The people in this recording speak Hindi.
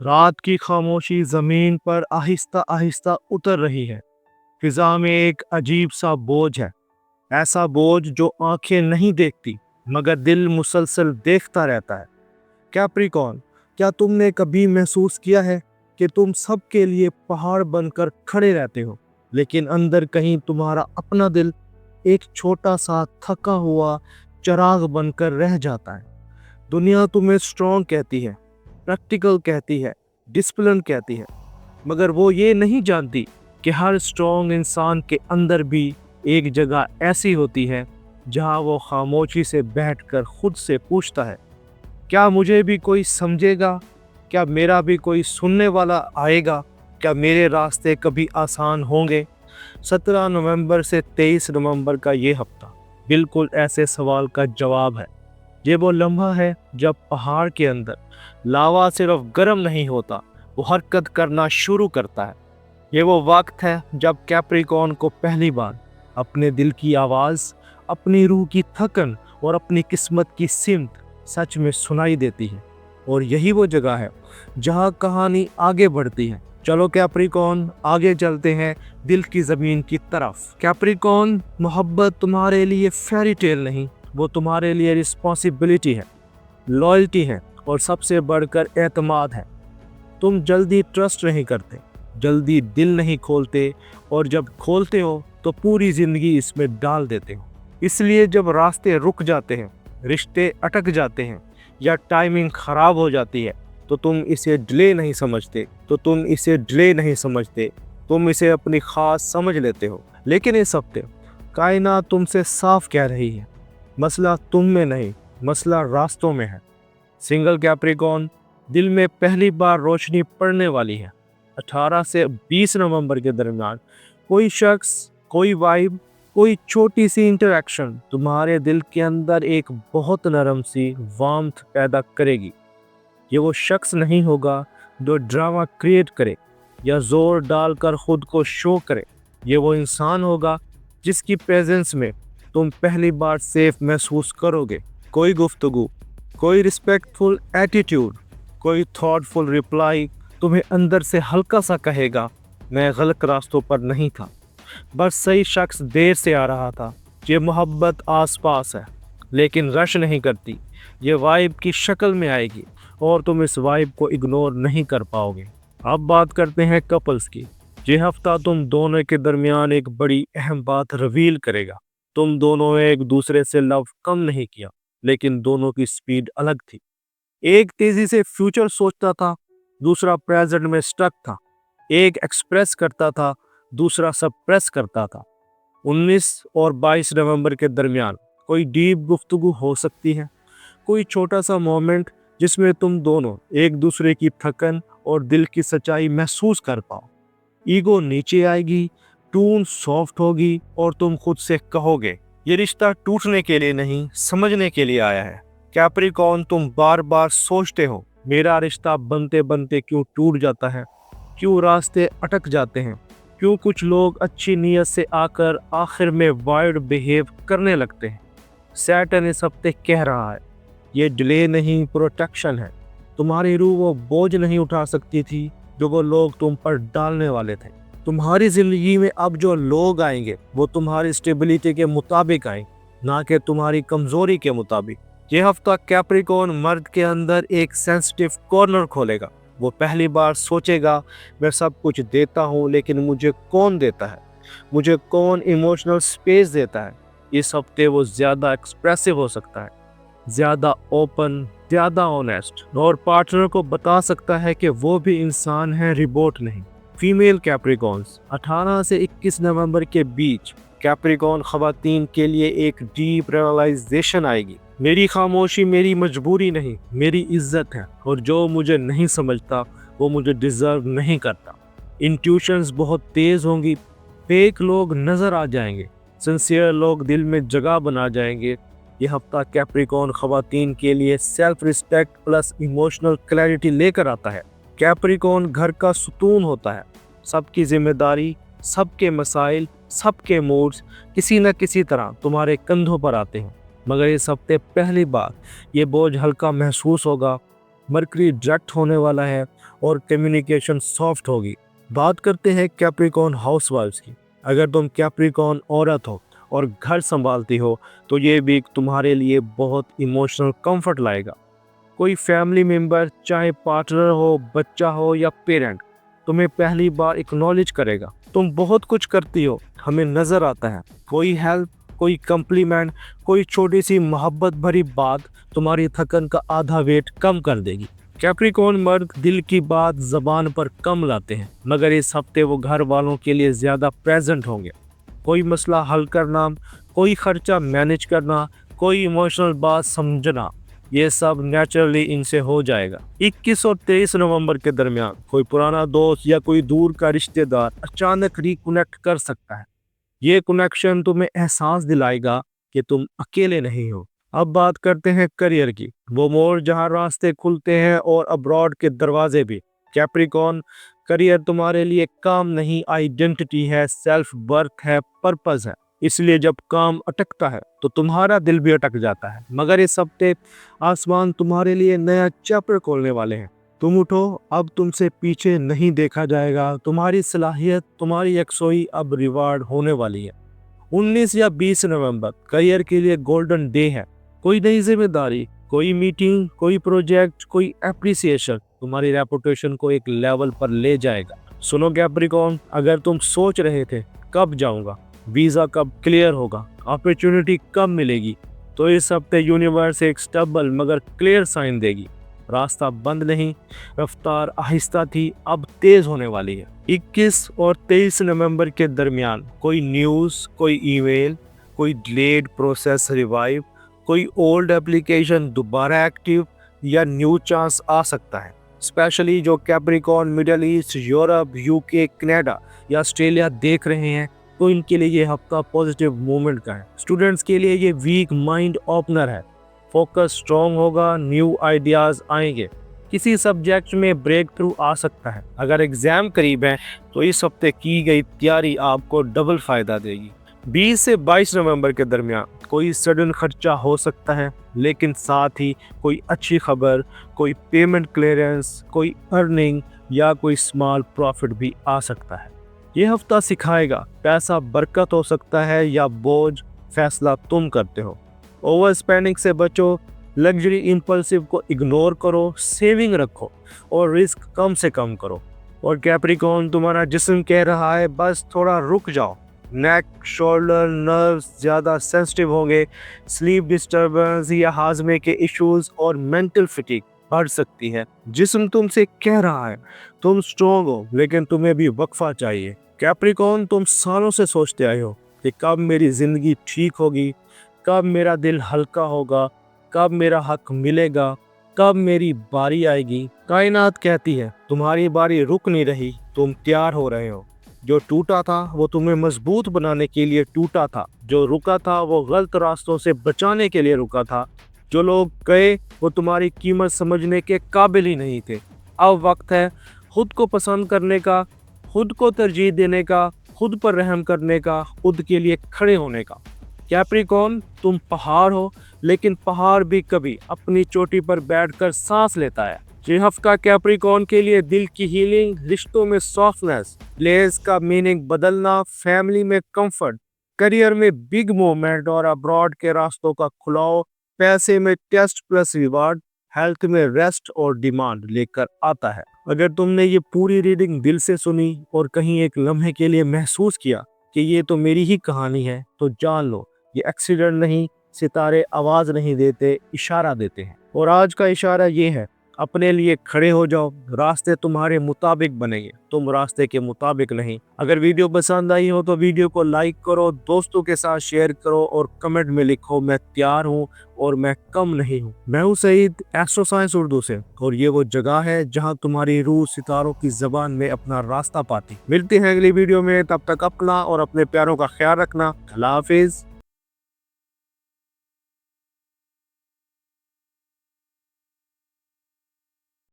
रात की खामोशी जमीन पर आहिस्ता आहिस्ता उतर रही है। फिजा में एक अजीब सा बोझ है। ऐसा बोझ जो आंखें नहीं देखती मगर दिल मुसलसल देखता रहता है। कैप्रिकॉर्न, क्या तुमने कभी महसूस किया है कि तुम सबके लिए पहाड़ बनकर खड़े रहते हो, लेकिन अंदर कहीं तुम्हारा अपना दिल एक छोटा सा थका हुआ चिराग बनकर रह जाता है। दुनिया तुम्हें स्ट्रॉन्ग कहती है, प्रैक्टिकल कहती है, डिसिप्लिन कहती है, मगर वो ये नहीं जानती कि हर स्ट्रॉन्ग इंसान के अंदर भी एक जगह ऐसी होती है जहां वो खामोशी से बैठकर खुद से पूछता है, क्या मुझे भी कोई समझेगा? क्या मेरा भी कोई सुनने वाला आएगा? क्या मेरे रास्ते कभी आसान होंगे? 17 नवंबर से 23 नवंबर का ये हफ्ता बिल्कुल ऐसे सवाल का जवाब है। ये वो लम्हा है जब पहाड़ के अंदर लावा सिर्फ गर्म नहीं होता, वो हरकत करना शुरू करता है। ये वो वक्त है जब कैप्रिकॉर्न को पहली बार अपने दिल की आवाज़, अपनी रूह की थकन और अपनी किस्मत की सिमत सच में सुनाई देती है। और यही वो जगह है जहाँ कहानी आगे बढ़ती है। चलो कैप्रिकॉर्न, आगे चलते हैं दिल की ज़मीन की तरफ। कैप्रिकॉर्न, मोहब्बत तुम्हारे लिए फेरी टेल नहीं, वो तुम्हारे लिए रिस्पॉन्सिबिलिटी है, लॉयल्टी है और सबसे बढ़कर एतमाद है। तुम जल्दी ट्रस्ट नहीं करते, जल्दी दिल नहीं खोलते, और जब खोलते हो तो पूरी ज़िंदगी इसमें डाल देते हो। इसलिए जब रास्ते रुक जाते हैं, रिश्ते अटक जाते हैं या टाइमिंग ख़राब हो जाती है तो तुम इसे डिले नहीं समझते, तुम इसे अपनी ख़ास समझ लेते हो। लेकिन इस हफ्ते कायनात तुमसे साफ कह रही है, मसला तुम में नहीं, मसला रास्तों में है। सिंगल कैप्रिकॉर्न, दिल में पहली बार रोशनी पड़ने वाली है। 18 से 20 नवंबर के दरमियान कोई शख्स, कोई वाइब, कोई छोटी सी इंटरेक्शन तुम्हारे दिल के अंदर एक बहुत नरम सी वार्मथ पैदा करेगी। ये वो शख्स नहीं होगा जो ड्रामा क्रिएट करे या जोर डालकर खुद को शो करे। ये वो इंसान होगा जिसकी प्रेजेंस में तुम पहली बार सेफ महसूस करोगे। कोई गुफ्तगू, कोई रिस्पेक्टफुल एटीट्यूड, कोई थॉटफुल रिप्लाई तुम्हें अंदर से हल्का सा कहेगा, मैं गलत रास्तों पर नहीं था, बस सही शख्स देर से आ रहा था। ये मोहब्बत आसपास है लेकिन रश नहीं करती, ये वाइब की शक्ल में आएगी और तुम इस वाइब को इग्नोर नहीं कर पाओगे। अब बात करते हैं कपल्स की। ये हफ्ता तुम दोनों के दरमियान एक बड़ी अहम बात रिवील करेगा। तुम दोनों ने एक दूसरे से लव कम नहीं किया, लेकिन दोनों की स्पीड अलग थी। एक तेजी से फ्यूचर सोचता था, दूसरा प्रेजेंट में स्टक था। एक एक्सप्रेस करता था, दूसरा सप्रेस करता था। 19 और 22 नवंबर के दरमियान कोई डीप गुफ्तगू हो सकती है, कोई छोटा सा मोमेंट जिसमें तुम दोनों एक दूसरे की थकन और दिल की सच्चाई महसूस कर पाओ। ईगो नीचे आएगी, टून सॉफ्ट होगी और तुम खुद से कहोगे, ये रिश्ता टूटने के लिए नहीं, समझने के लिए आया है। कैप्रिकॉर्न, तुम बार बार सोचते हो, मेरा रिश्ता बनते बनते क्यों टूट जाता है, क्यों रास्ते अटक जाते हैं, क्यों कुछ लोग अच्छी नीयत से आकर आखिर में वाइड बिहेव करने लगते हैं। सैटर्न इस हफ्ते कह रहा है, ये डिले नहीं, प्रोटेक्शन है। तुम्हारी रूह वो बोझ नहीं उठा सकती थी जो वो लोग तुम पर डालने वाले थे। तुम्हारी जिंदगी में अब जो लोग आएंगे वो तुम्हारी स्टेबिलिटी के मुताबिक आएंगे, ना कि तुम्हारी कमजोरी के मुताबिक। ये हफ्ता कैप्रिकॉर्न मर्द के अंदर एक सेंसिटिव कॉर्नर खोलेगा। वो पहली बार सोचेगा, मैं सब कुछ देता हूँ लेकिन मुझे कौन देता है, मुझे कौन इमोशनल स्पेस देता है। इस हफ्ते वो ज़्यादा एक्सप्रेसिव हो सकता है, ज़्यादा ओपन, ज़्यादा ऑनेस्ट, और पार्टनर को बता सकता है कि वो भी इंसान है, रिबोट नहीं। फीमेल कैप्रिकॉर्न्स, 18 से 21 नवंबर के बीच कैप्रिकॉर्न खवातीन के लिए एक डीप रियलाइजेशन आएगी। मेरी खामोशी मेरी मजबूरी नहीं, मेरी इज्जत है, और जो मुझे नहीं समझता वो मुझे डिजर्व नहीं करता। इंट्यूशंस बहुत तेज़ होंगी, फेक लोग नज़र आ जाएंगे, सिंसियर लोग दिल में जगह बना जाएंगे। यह हफ्ता कैप्रिकॉर्न खवातीन के लिए self respect plus emotional clarity लेकर आता है। कैप्रिकॉर्न घर का सुकून होता है, सबकी जिम्मेदारी, सबके मसाइल, सबके मूड्स किसी न किसी तरह तुम्हारे कंधों पर आते हैं। मगर इस हफ्ते पहली बार ये बोझ हल्का महसूस होगा। मरकरी डायरेक्ट होने वाला है और कम्युनिकेशन सॉफ्ट होगी। बात करते हैं कैप्रिकॉर्न हाउसवाइफ्स की। अगर तुम कैप्रिकॉर्न औरत हो और घर संभालती हो तो ये वीक तुम्हारे लिए बहुत इमोशनल कंफर्ट लाएगा। कोई फैमिली मेंबर, चाहे पार्टनर हो, बच्चा हो या पेरेंट, तुम्हें पहली बार एक्नॉलेज करेगा। तुम बहुत कुछ करती हो, हमें नजर आता है। कोई हेल्प, कोई कम्प्लीमेंट, कोई छोटी सी मोहब्बत भरी बात तुम्हारी थकन का आधा वेट कम कर देगी। कैप्रिकॉर्न मर्द दिल की बात जबान पर कम लाते हैं, मगर इस हफ्ते वो घर वालों के लिए ज्यादा प्रेजेंट होंगे। कोई मसला हल करना, कोई खर्चा मैनेज करना, कोई इमोशनल बात समझना, ये सब नेचुरली इनसे हो जाएगा। 21 और 23 नवंबर के दरमियान कोई पुराना दोस्त या कोई दूर का रिश्तेदार अचानक रिकनेक्ट कर सकता है। ये कनेक्शन तुम्हें एहसास दिलाएगा कि तुम अकेले नहीं हो। अब बात करते हैं करियर की, वो मोड़ जहां रास्ते खुलते हैं और अब्रॉड के दरवाजे भी। कैप्रिकॉर्न, करियर तुम्हारे लिए काम नहीं, आइडेंटिटी है, सेल्फ वर्थ है, पर्पस है। इसलिए जब काम अटकता है तो तुम्हारा दिल भी अटक जाता है, मगर इस हफ्ते आसमान तुम्हारे लिए नया चैप्टर खोलने वाले हैं। तुम उठो, अब तुमसे पीछे नहीं देखा जाएगा। तुम्हारी सलाहियत, तुम्हारी यकसोई अब रिवार्ड होने वाली है। 19 या 20 नवंबर करियर के लिए गोल्डन डे है। कोई नई जिम्मेदारी, कोई मीटिंग, कोई प्रोजेक्ट, कोई एप्रिसिएशन तुम्हारी रेपुटेशन को एक लेवल पर ले जाएगा। सुनो कैप्रिकॉर्न, अगर तुम सोच रहे थे कब जाऊंगा, वीजा कब क्लियर होगा, अपॉर्चुनिटी कब मिलेगी, तो इस हफ्ते यूनिवर्स एक स्टेबल मगर क्लियर साइन देगी। रास्ता बंद नहीं, रफ्तार आहिस्ता थी, अब तेज होने वाली है। 21 और 23 नवंबर के दरमियान कोई न्यूज़, कोई ईमेल, कोई डिलेड प्रोसेस रिवाइव, कोई ओल्ड एप्लीकेशन दोबारा एक्टिव या न्यू चांस आ सकता है। स्पेशली जो Capricorn middle east, Europe, UK, Canada या ऑस्ट्रेलिया देख रहे हैं, तो इनके लिए ये हफ्ता पॉजिटिव मूवमेंट का है। स्टूडेंट्स के लिए ये वीक माइंड ओपनर है। फोकस स्ट्रॉन्ग होगा, न्यू आइडियाज आएंगे, किसी सब्जेक्ट में ब्रेक थ्रू आ सकता है। अगर एग्जाम करीब है तो इस हफ्ते की गई तैयारी आपको डबल फायदा देगी। 20 से 22 नवंबर के दरमियान कोई सडन खर्चा हो सकता है, लेकिन साथ ही कोई अच्छी खबर, कोई पेमेंट क्लियरेंस, कोई अर्निंग या कोई स्मॉल प्रॉफिट भी आ सकता है। ये हफ्ता सिखाएगा पैसा बरकत हो सकता है या बोझ, फैसला तुम करते हो। ओवर स्पेंडिंग से बचो, लग्जरी इंपल्सिव को इग्नोर करो, सेविंग रखो और रिस्क कम से कम करो। और कैप्रिकॉर्न, तुम्हारा जिस्म कह रहा है बस थोड़ा रुक जाओ। नेक, शोल्डर, नर्व्स ज़्यादा सेंसिटिव होंगे, स्लीप डिस्टर्बेंस या हाजमे के इश्यूज और मेंटल फटीग बढ़ सकती है। जिस्म तुमसे कह रहा है तुम स्ट्रॉन्ग हो, लेकिन तुम्हें भी वक्फा चाहिए। कैप्रिकॉर्न, तुम सालों से सोचते आए हो कि कब मेरी ज़िंदगी ठीक होगी, कब मेरा दिल हल्का होगा, कब मेरा हक मिलेगा, कब मेरी बारी आएगी। कायनात कहती है तुम्हारी बारी रुक नहीं रही, तुम तैयार हो रहे हो। जो टूटा था वो तुम्हें मजबूत बनाने के लिए टूटा था, जो रुका था वो गलत रास्तों से बचाने के लिए रुका था, जो लोग गए वो तुम्हारी कीमत समझने के काबिल ही नहीं थे। अब वक्त है खुद को पसंद करने का, खुद को तरजीह देने का, खुद पर रहम करने का, खुद के लिए खड़े होने का। कैप्रिकॉर्न, तुम पहाड़ हो, लेकिन पहाड़ भी कभी अपनी चोटी पर बैठकर सांस लेता है। ये हफ्ता कैप्रिकॉर्न के लिए दिल की हीलिंग, रिश्तों में सॉफ्टनेस, प्लेस का मीनिंग बदलना, फैमिली में कंफर्ट, करियर में बिग मूवमेंट और अब्रॉड के रास्तों का खुलाव, पैसे में टेस्ट प्लस रिवार्ड, हेल्थ में रेस्ट और डिमांड लेकर आता है। अगर तुमने ये पूरी रीडिंग दिल से सुनी और कहीं एक लम्हे के लिए महसूस किया कि ये तो मेरी ही कहानी है, तो जान लो ये एक्सीडेंट नहीं, सितारे आवाज नहीं देते, इशारा देते हैं। और आज का इशारा ये है, अपने लिए खड़े हो जाओ, रास्ते तुम्हारे मुताबिक बनेंगे, तुम रास्ते के मुताबिक नहीं। अगर वीडियो पसंद आई हो तो वीडियो को लाइक करो, दोस्तों के साथ शेयर करो और कमेंट में लिखो मैं तैयार हूँ और मैं कम नहीं हूँ। मैं हूँ सईद, एस्ट्रो साइंस उर्दू से, और ये वो जगह है जहाँ तुम्हारी रूह सितारों की जबान में अपना रास्ता पाती। मिलते हैं अगली वीडियो में, तब तक अपना और अपने प्यारों का ख्याल रखना। अल्लाह हाफिज।